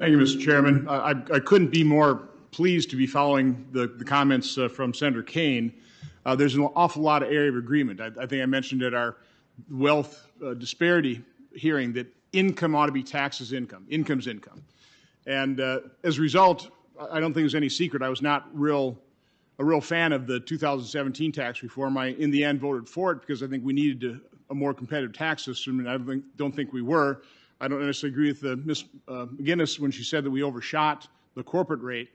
Thank you, Mr. Chairman. I couldn't be more pleased to be following the comments from Senator Kaine. There's an awful lot of area of agreement. I think I mentioned at our wealth disparity hearing that income ought to be taxed as income. Income's income. And as a result, I don't think there's any secret I was not a real fan of the 2017 tax reform. I, in the end, voted for it because I think we needed a more competitive tax system, and I don't think we were. I don't necessarily agree with Ms. McGinnis when she said that we overshot the corporate rate.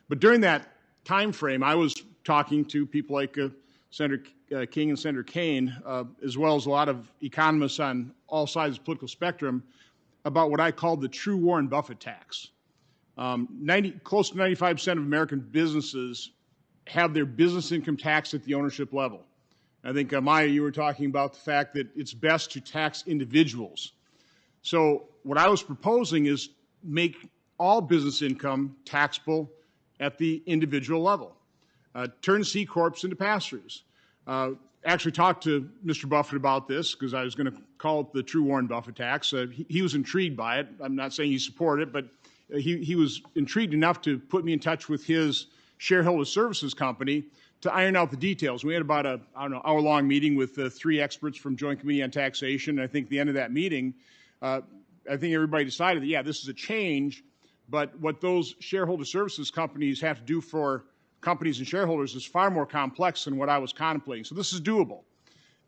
But during that time frame, I was talking to people like Senator King and Senator Kaine, as well as a lot of economists on all sides of the political spectrum, about what I called the true Warren Buffett tax. Close to 95% of American businesses have their business income taxed at the ownership level. I think, Maya, you were talking about the fact that it's best to tax individuals. So what I was proposing is make all business income taxable at the individual level. Turn C Corps into pass-throughs. Actually talked to Mr. Buffett about this because I was going to call it the true Warren Buffett tax. He was intrigued by it. I'm not saying he supported it, but he was intrigued enough to put me in touch with his shareholder services company to iron out the details. We had about a, hour-long meeting with three experts from Joint Committee on Taxation. And I think at the end of that meeting, I think everybody decided that, yeah, this is a change, but what those shareholder services companies have to do for companies and shareholders is far more complex than what I was contemplating. So this is doable.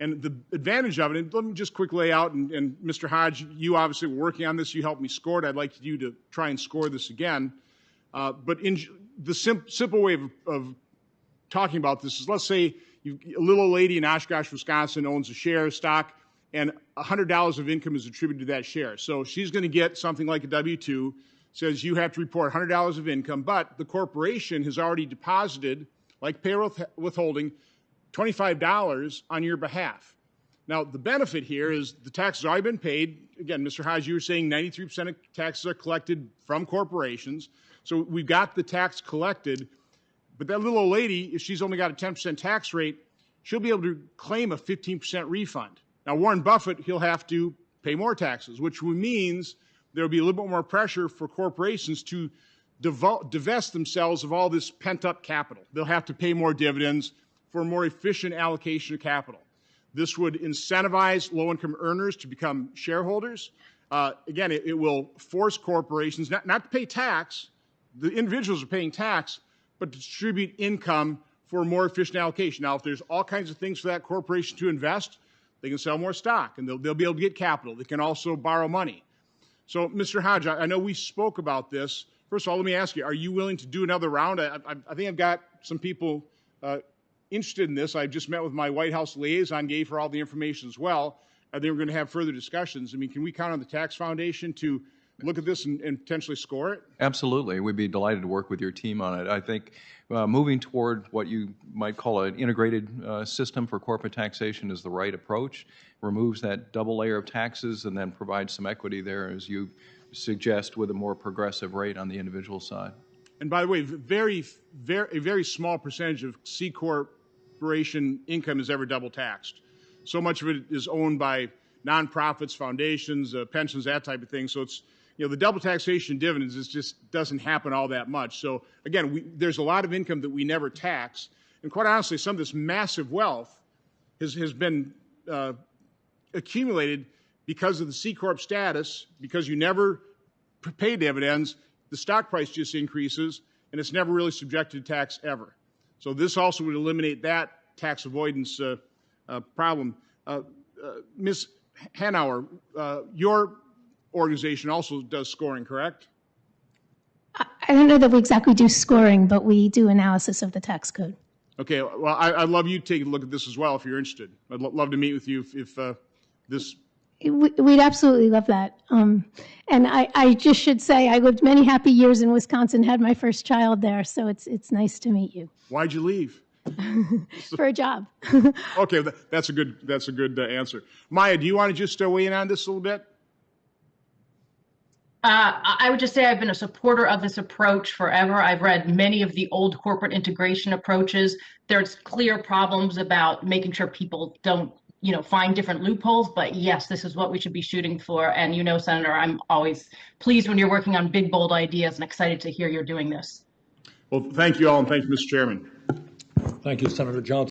And the advantage of it, and let me just quickly lay out, and Mr. Hodge, you obviously were working on this. You helped me score it. I'd like you to try and score this again. But in the simple way of talking about this is, let's say a little old lady in Oshkosh, Wisconsin owns a share of stock, and $100 of income is attributed to that share. So she's going to get something like a W-2, says you have to report $100 of income, but the corporation has already deposited, like payroll withholding, $25 on your behalf. Now, the benefit here is the tax has already been paid. Again, Mr. Hodge, you were saying 93% of taxes are collected from corporations. So we've got the tax collected, but that little old lady, if she's only got a 10% tax rate, she'll be able to claim a 15% refund. Now, Warren Buffett, he'll have to pay more taxes, which means there'll be a little bit more pressure for corporations to divest themselves of all this pent-up capital. They'll have to pay more dividends for a more efficient allocation of capital. This would incentivize low-income earners to become shareholders. Again, it will force corporations not to pay tax. The individuals are paying tax, but to distribute income for a more efficient allocation. Now, if there's all kinds of things for that corporation to invest, they can sell more stock, and they'll be able to get capital. They can also borrow money. So, Mr. Hodge, I know we spoke about this. First of all, let me ask you, are you willing to do another round? I think I've got some people interested in this. I've just met with my White House liaison, gave her all the information as well. I think we're going to have further discussions. I mean, can we count on the Tax Foundation to look at this and potentially score it? Absolutely. We'd be delighted to work with your team on it. I think moving toward what you might call an integrated system for corporate taxation is the right approach. Removes that double layer of taxes and then provides some equity there, as you suggest, with a more progressive rate on the individual side. And by the way, a very small percentage of C corporation income is ever double taxed. So much of it is owned by nonprofits, foundations, pensions, that type of thing. So it's, the double taxation dividends just doesn't happen all that much. So again, there's a lot of income that we never tax. And quite honestly, some of this massive wealth has been accumulated because of the C Corp status, because you never pay dividends, the stock price just increases, and it's never really subjected to tax ever. So this also would eliminate that tax avoidance problem. Ms. Hanauer, your organization also does scoring, correct? I don't know that we exactly do scoring, but we do analysis of the tax code. Okay, well, I'd love you to take a look at this as well if you're interested. I'd love to meet with you if this... We'd absolutely love that. And I just should say I lived many happy years in Wisconsin, had my first child there, so it's nice to meet you. Why'd you leave? For a job. Okay, that's a good answer. Maya, do you want to just weigh in on this a little bit? I would just say I've been a supporter of this approach forever. I've read many of the old corporate integration approaches. There's clear problems about making sure people don't find different loopholes. But yes, this is what we should be shooting for. And Senator, I'm always pleased when you're working on big, bold ideas and excited to hear you're doing this. Well, thank you all, and thank you, Mr. Chairman. Thank you, Senator Johnson.